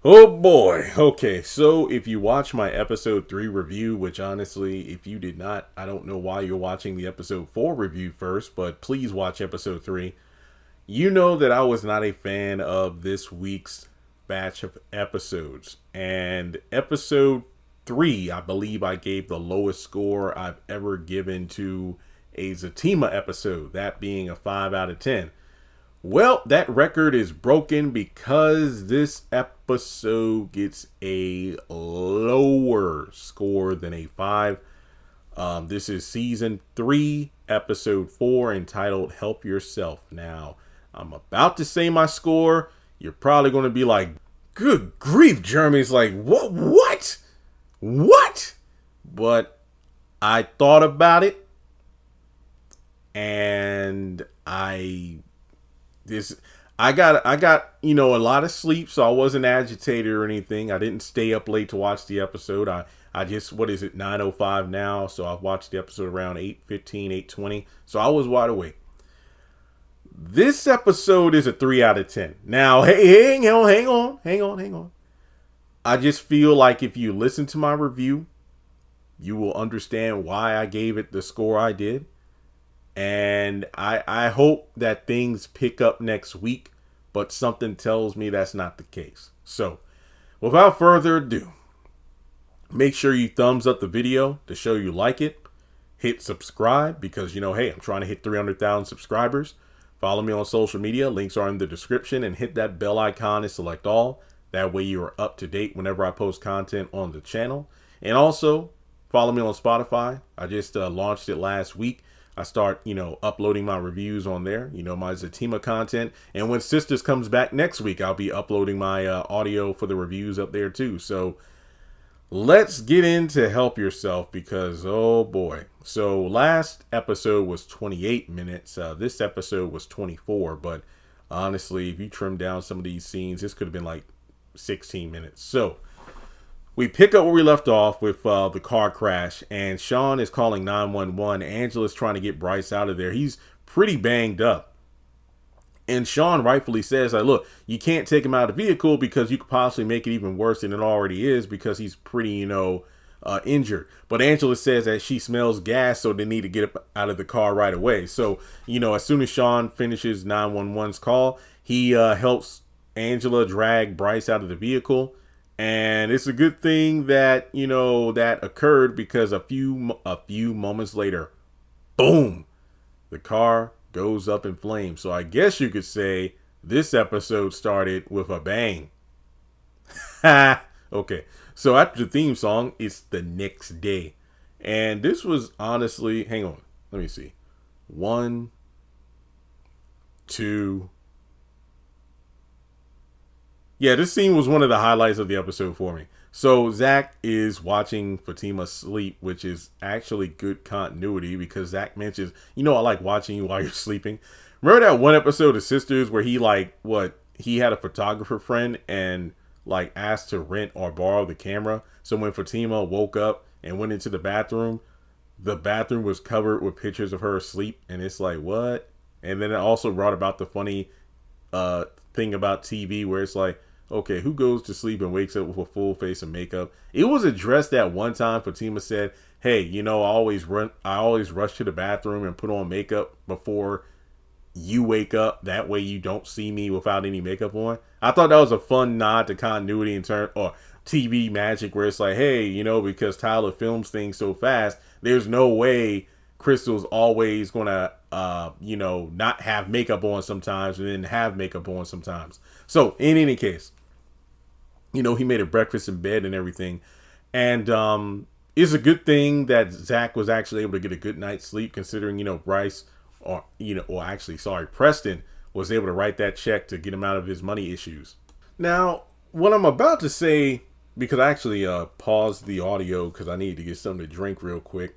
Oh boy. Okay, so if you watch my episode 3 review, which honestly, if you did not, I don't know why you're watching the episode 4 review first, but please watch episode 3. You know that I was not a fan of this week's batch of episodes. And episode 3, I believe I gave the lowest score I've ever given to a Zatima episode, that being a 5 out of 10. Well, that record is broken because this episode gets a lower score than a 5. This is season 3, episode 4, entitled Help Yourself. Now, I'm about to say my score. You're probably going to be like, good grief, Jeremy's like, what? What? What? But I thought about it and this I got a lot of sleep, so I wasn't agitated or anything. I didn't stay up late to watch the episode. I just, what is it, 9:05 now, so I watched the episode around 8:15, 8:20. So I was wide awake. This episode is a 3 out of 10. Now, hey, hang on. I just feel like if you listen to my review, you will understand why I gave it the score I did. And I hope that things pick up next week, but something tells me that's not the case. So, without further ado, make sure you thumbs up the video to show you like it. Hit subscribe because, hey, I'm trying to hit 300,000 subscribers. Follow me on social media. Links are in the description. And hit that bell icon and select all. That way you are up to date whenever I post content on the channel. And also, follow me on Spotify. I just launched it last week. I start, uploading my reviews on there, my Zatima content. And when Sistas comes back next week, I'll be uploading my audio for the reviews up there too. So let's get into Help Yourself because, oh boy. So last episode was 28 minutes. This episode was 24. But honestly, if you trim down some of these scenes, this could have been like 16 minutes. So we pick up where we left off with the car crash, and Sean is calling 911. Angela's trying to get Bryce out of there. He's pretty banged up. And Sean rightfully says, like, look, you can't take him out of the vehicle because you could possibly make it even worse than it already is because he's pretty, injured. But Angela says that she smells gas, so they need to get him out of the car right away. So, as soon as Sean finishes 911's call, he helps Angela drag Bryce out of the vehicle. And it's a good thing that, that occurred because a few moments later, boom, the car goes up in flames. So I guess you could say this episode started with a bang. Okay. So after the theme song, it's the next day. And this was honestly, hang on, let me see. 1, 2. Yeah, this scene was one of the highlights of the episode for me. So Zach is watching Fatima sleep, which is actually good continuity because Zach mentions, I like watching you while you're sleeping. Remember that one episode of Sistas where he had a photographer friend and asked to rent or borrow the camera. So when Fatima woke up and went into the bathroom was covered with pictures of her asleep. And it's like, what? And then it also brought about the funny thing about TV where it's like, okay, who goes to sleep and wakes up with a full face of makeup? It was addressed that one time. Fatima said, hey, I always rush to the bathroom and put on makeup before you wake up. That way you don't see me without any makeup on. I thought that was a fun nod to continuity in turn or TV magic where it's like, hey, because Tyler films things so fast, there's no way Crystal's always gonna not have makeup on sometimes and then have makeup on sometimes. So in any case, he made a breakfast in bed and everything. And it's a good thing that Zach was actually able to get a good night's sleep considering, Bryce Preston was able to write that check to get him out of his money issues. Now, what I'm about to say, because I actually paused the audio because I needed to get something to drink real quick.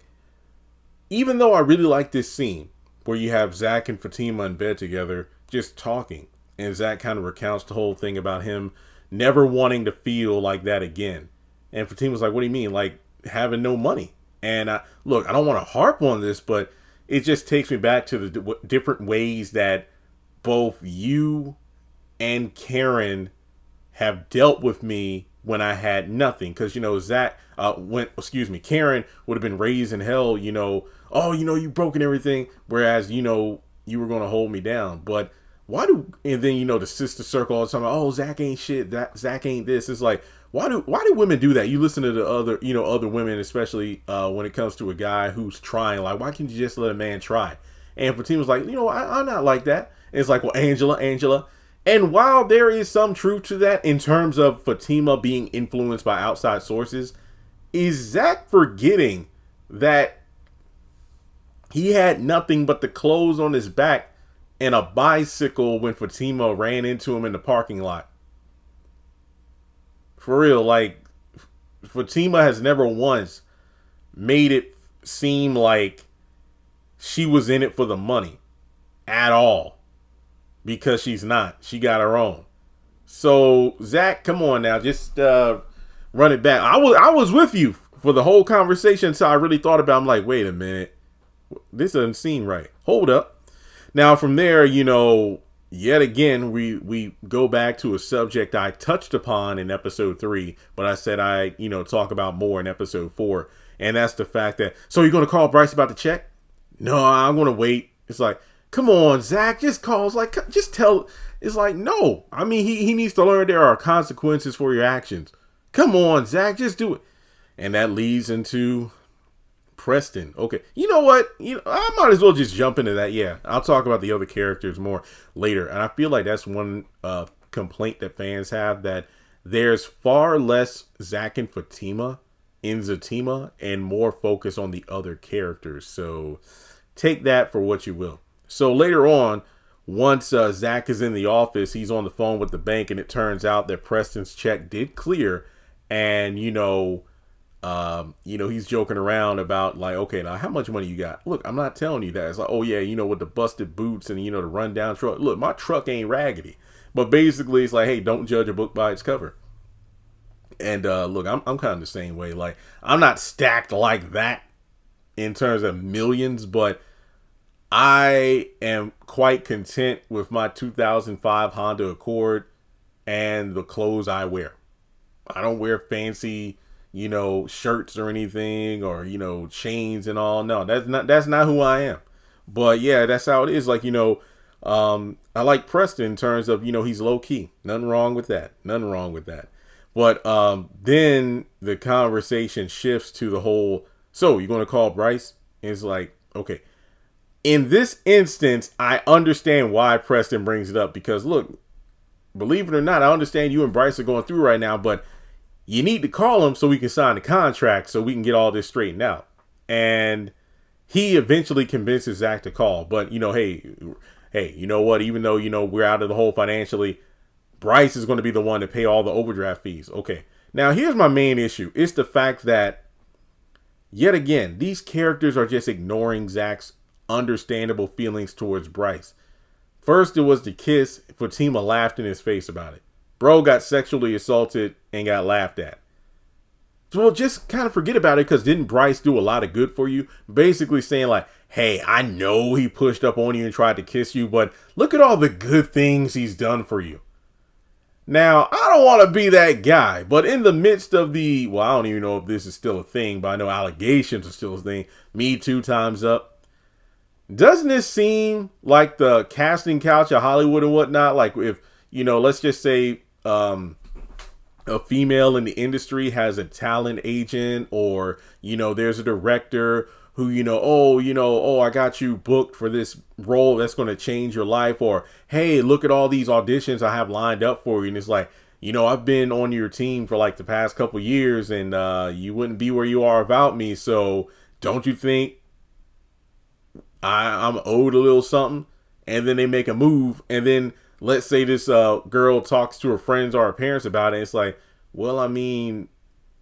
Even though I really like this scene where you have Zach and Fatima in bed together just talking, and Zach kind of recounts the whole thing about him never wanting to feel like that again. And Fatima's like, what do you mean? Like having no money? And look, I don't want to harp on this, but it just takes me back to the different ways that both you and Karen have dealt with me when I had nothing. Because, Karen would have been raised in hell, oh, you broken everything. Whereas, you were going to hold me down. But why and then, the sister circle all the time, oh, Zach ain't shit. Zach ain't this. It's like, why do women do that? You listen to the other women, especially when it comes to a guy who's trying, like, why can't you just let a man try? And Fatima's like, I'm not like that. And it's like, well, Angela. And while there is some truth to that in terms of Fatima being influenced by outside sources, is Zach forgetting that he had nothing but the clothes on his back and a bicycle when Fatima ran into him in the parking lot? For real, like, Fatima has never once made it seem like she was in it for the money at all. Because she's not. She got her own. So, Zach, come on now. Just run it back. I was with you for the whole conversation until I really thought about it. I'm like, wait a minute. This doesn't seem right. Hold up. Now, from there, yet again, we go back to a subject I touched upon in episode 3, but I said I talk about more in episode 4. And that's the fact that, so you're going to call Bryce about the check? No, I'm going to wait. It's like, come on, Zach, just call. It's like, just tell. It's like, no. I mean, he needs to learn there are consequences for your actions. Come on, Zach, just do it. And that leads into Preston. Okay, you know what? I might as well just jump into that. Yeah, I'll talk about the other characters more later. And I feel like that's one complaint that fans have, that there's far less Zach and Fatima in Zatima and more focus on the other characters. So take that for what you will. So later on, once Zach is in the office, he's on the phone with the bank, and it turns out that Preston's check did clear. And, he's joking around about, like, okay, now how much money you got? Look, I'm not telling you that. It's like, oh yeah, with the busted boots and, the rundown truck. Look, my truck ain't raggedy. But basically it's like, hey, don't judge a book by its cover. And look, I'm kind of the same way. Like, I'm not stacked like that in terms of millions, but I am quite content with my 2005 Honda Accord and the clothes I wear. I don't wear fancy, shirts or anything, or, chains and all. No, that's not who I am. But yeah, that's how it is. Like, I like Preston in terms of, he's low key. Nothing wrong with that. But then the conversation shifts to the whole, so you're going to call Bryce? And it's like, okay. In this instance, I understand why Preston brings it up, because look, believe it or not, I understand you and Bryce are going through right now, but you need to call him so we can sign the contract so we can get all this straightened out. And he eventually convinces Zach to call. But, hey, you know what? Even though, we're out of the hole financially, Bryce is going to be the one to pay all the overdraft fees. Okay. Now, here's my main issue. It's the fact that, yet again, these characters are just ignoring Zach's understandable feelings towards Bryce. First, it was the kiss. Fatima laughed in his face about it. Bro got sexually assaulted and got laughed at. Well, just kind of forget about it, because didn't Bryce do a lot of good for you? Basically saying like, hey, I know he pushed up on you and tried to kiss you, but look at all the good things he's done for you. Now, I don't want to be that guy, but in the midst of I don't even know if this is still a thing, but I know allegations are still a thing. Me Too time's up. Doesn't this seem like the casting couch of Hollywood and whatnot? Like, if, let's just say a female in the industry has a talent agent, or, there's a director who, I got you booked for this role that's going to change your life, or, hey, look at all these auditions I have lined up for you. And it's like, I've been on your team for like the past couple years, and you wouldn't be where you are without me. So don't you think I'm owed a little something? And then they make a move, and then let's say this girl talks to her friends or her parents about it. It's like, well, I mean,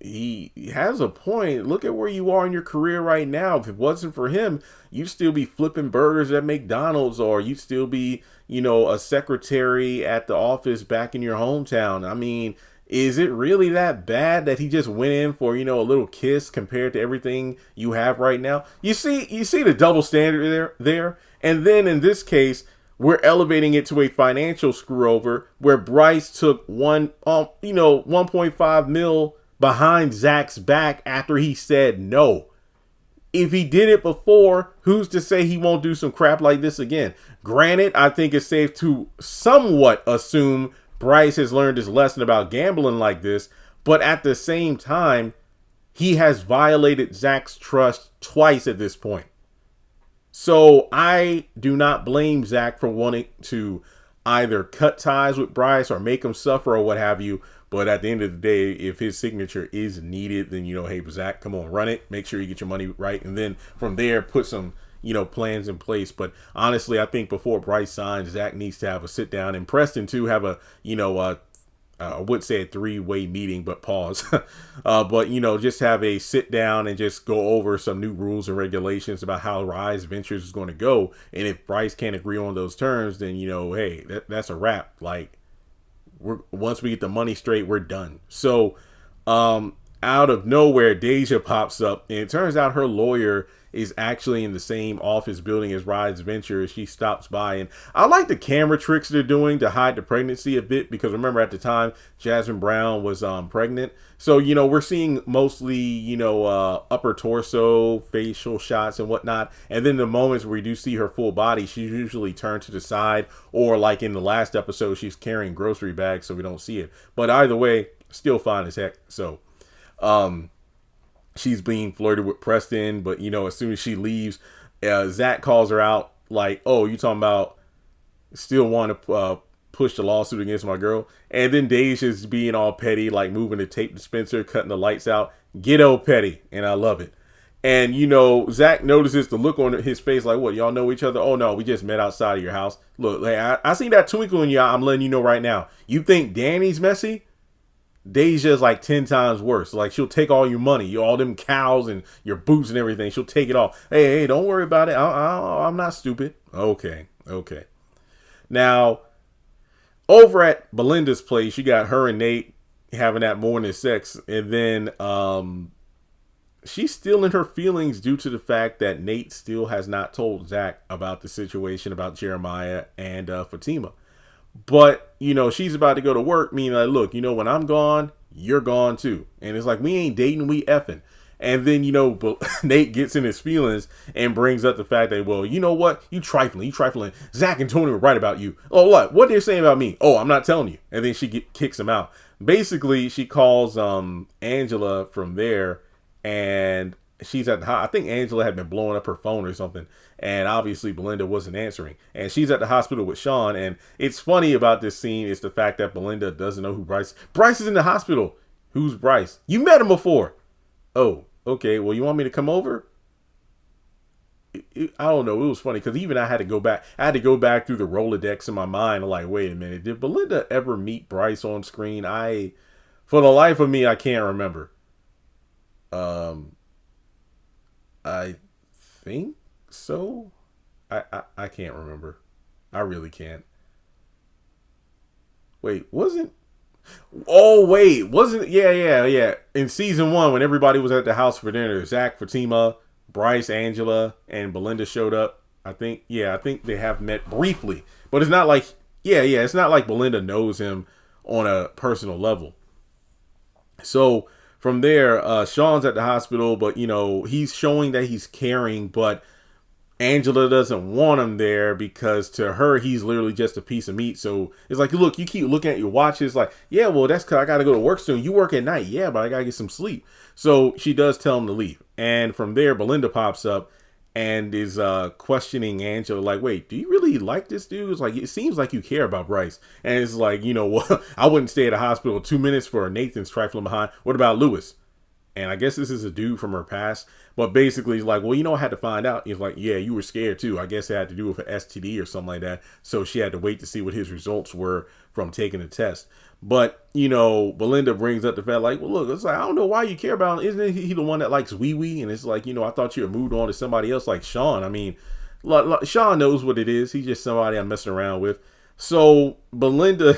he has a point. Look at where you are in your career right now. If it wasn't for him, you'd still be flipping burgers at McDonald's, or you'd still be, a secretary at the office back in your hometown. I mean, is it really that bad that he just went in for, a little kiss compared to everything you have right now? You see the double standard there. And then in this case, we're elevating it to a financial screw over where Bryce took 1.5 mil behind Zach's back after he said no. If he did it before, who's to say he won't do some crap like this again? Granted, I think it's safe to somewhat assume Bryce has learned his lesson about gambling like this, but at the same time, he has violated Zach's trust twice at this point. So I do not blame Zach for wanting to either cut ties with Bryce or make him suffer or what have you. But at the end of the day, if his signature is needed, then, hey, Zach, come on, run it. Make sure you get your money right. And then from there, put some, plans in place. But honestly, I think before Bryce signs, Zach needs to have a sit down, and Preston too have a, I would say a 3-way meeting, but pause. But, just have a sit down and just go over some new rules and regulations about how Rise Ventures is going to go. And if Bryce can't agree on those terms, then, hey, that's a wrap. Like, once we get the money straight, we're done. So, out of nowhere, Deja pops up, and it turns out her lawyer is actually in the same office building as Rise Ventures. She stops by, and I like the camera tricks they're doing to hide the pregnancy a bit, because remember at the time Jasmine Brown was pregnant. So, we're seeing mostly, upper torso, facial shots and whatnot. And then the moments where we do see her full body, she's usually turned to the side, or like in the last episode, she's carrying grocery bags, so we don't see it. But either way, still fine as heck. So, she's being flirted with Preston, but as soon as she leaves, Zach calls her out like, "Oh, you talking about still want to push the lawsuit against my girl?" And then Deja's being all petty, like moving the tape dispenser, cutting the lights out. Ghetto petty, and I love it. And Zach notices the look on his face, like, "What, y'all know each other?" "Oh no, we just met outside of your house." Look, like, I seen that twinkle in your eye. I'm letting you know right now. You think Danny's messy? Deja's like 10 times worse. Like, she'll take all your money, all them cows and your boots and everything. She'll take it all. Hey, don't worry about it. I'm not stupid. Okay. Now, over at Belinda's place, you got her and Nate having that morning sex, and then she's still in her feelings due to the fact that Nate still has not told Zach about the situation about Jeremiah and Fatima. But, she's about to go to work, meaning like, look, when I'm gone, you're gone too. And it's like, we ain't dating, we effing. And then, Nate gets in his feelings and brings up the fact that, well, you know what? You trifling. Zach and Tony were right about you. Oh, what they're saying about me? Oh, I'm not telling you. And then she kicks him out. Basically, she calls Angela from there, and she's at the I think Angela had been blowing up her phone or something, and obviously Belinda wasn't answering, and she's at the hospital with Sean. And it's funny about this scene is the fact that Belinda doesn't know who Bryce is in the hospital. Who's Bryce? You met him before. Oh, okay, well, you want me to come over? I don't know. It was funny because even I had to go back through the Rolodex in my mind. I'm like, wait a minute, did Belinda ever meet Bryce on screen? For the life of me, I can't remember. I think so. I can't remember. I really can't. Wasn't yeah. In season 1, when everybody was at the house for dinner, Zach, Fatima, Bryce, Angela, and Belinda showed up. I think they have met briefly, but it's not like, it's not like Belinda knows him on a personal level. So from there, Sean's at the hospital, but he's showing that he's caring, but Angela doesn't want him there because to her, he's literally just a piece of meat. So it's like, look, you keep looking at your watch. It's like, yeah, well, that's because I got to go to work soon. You work at night. Yeah, but I got to get some sleep. So she does tell him to leave. And from there, Belinda pops up and is questioning Angela, like, wait, do you really like this dude? It's like, it seems like you care about Bryce. And it's like, well, I wouldn't stay at a hospital 2 minutes for Nathan's trifling behind. What about Lewis? And I guess this is a dude from her past. But basically, he's like, well, I had to find out. He's like, yeah, you were scared too. I guess it had to do with an STD or something like that. So she had to wait to see what his results were from taking the test. But, Belinda brings up the fact, like, well, look, it's like, I don't know why you care about him. Isn't he the one that likes wee-wee? And it's like, I thought you had moved on to somebody else like Sean. I mean, Sean knows what it is. He's just somebody I'm messing around with. So Belinda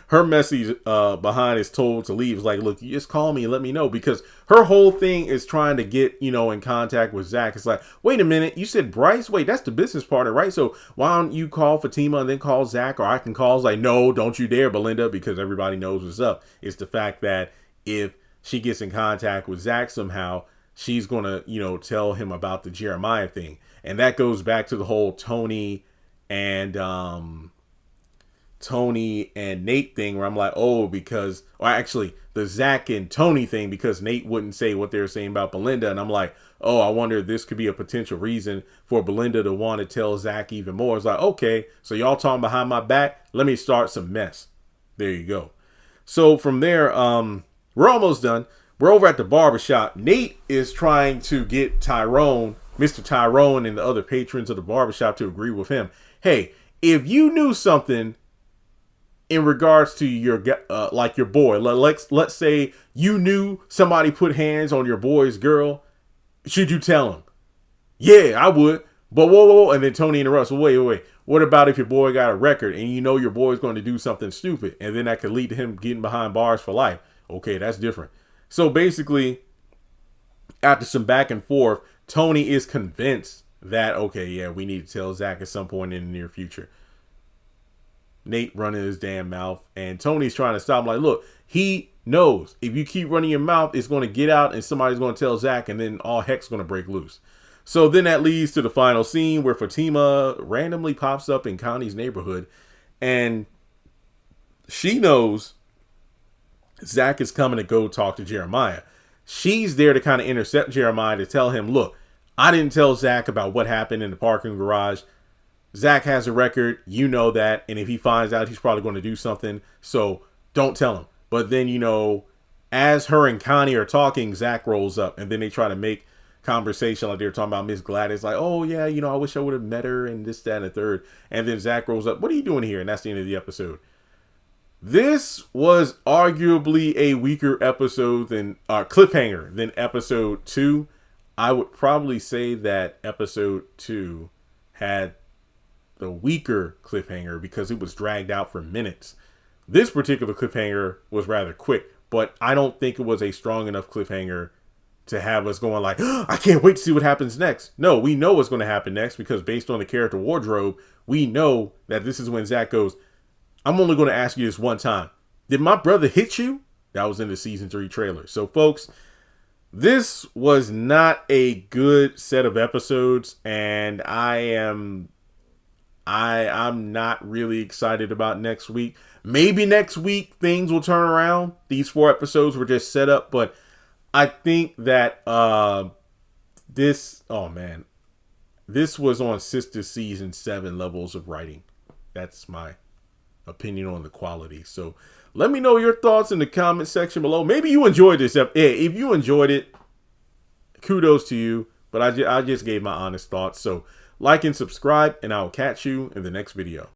her message behind is told to leave. It's like, look, you just call me and let me know, because her whole thing is trying to get, in contact with Zach. It's like, wait a minute, you said Bryce? Wait, that's the business partner, right? So why don't you call Fatima and then call Zach, or I can call? It's like, no, don't you dare, Belinda, because everybody knows what's up. It's the fact that if she gets in contact with Zach somehow, she's going to, tell him about the Jeremiah thing. And that goes back to the whole Tony and Nate thing, where I'm like, or actually the Zach and Tony thing, because Nate wouldn't say what they were saying about Belinda. And I'm like, oh, I wonder if this could be a potential reason for Belinda to want to tell Zach even more. It's like, okay, so y'all talking behind my back. Let me start some mess. There you go. So from there, we're almost done. We're over at the barbershop. Nate is trying to get Mr. Tyrone and the other patrons of the barbershop to agree with him. Hey, if you knew something in regards to your boy, let's say you knew somebody put hands on your boy's girl, should you tell him? Yeah, I would. But whoa. And then Tony interrupts. Well, wait. What about if your boy got a record and your boy's going to do something stupid, and then that could lead to him getting behind bars for life? Okay, that's different. So basically, after some back and forth, Tony is convinced that, okay, yeah, we need to tell Zach at some point in the near future. Nate running his damn mouth, and Tony's trying to stop him. Like, look, he knows if you keep running your mouth, it's going to get out and somebody's going to tell Zach, and then all heck's going to break loose. So then that leads to the final scene where Fatima randomly pops up in Connie's neighborhood, and she knows Zach is coming to go talk to Jeremiah. She's there to kind of intercept Jeremiah to tell him, look, I didn't tell Zach about what happened in the parking garage. Zach has a record, you know that, and if he finds out, he's probably going to do something, so don't tell him. But then, as her and Connie are talking, Zach rolls up, and then they try to make conversation like they're talking about Miss Gladys, like, oh yeah, I wish I would have met her, and this, that, and the third. And then Zach rolls up, what are you doing here? And that's the end of the episode. This was arguably a weaker episode than cliffhanger than episode 2. I would probably say that episode 2 had the weaker cliffhanger because it was dragged out for minutes. This particular cliffhanger was rather quick, but I don't think it was a strong enough cliffhanger to have us going like, oh, I can't wait to see what happens next. No, we know what's going to happen next, because based on the character wardrobe, we know that this is when Zach goes, I'm only going to ask you this one time. Did my brother hit you? That was in the season 3 trailer. So folks, this was not a good set of episodes, and I'm not really excited about next week. Maybe next week things will turn around. These 4 episodes were just set up, but I think that this was on Sistas season 7 levels of writing. That's my opinion on the quality. So let me know your thoughts in the comment section below. Maybe you enjoyed this. If you enjoyed it, kudos to you. But I just gave my honest thoughts. So like and subscribe, and I'll catch you in the next video.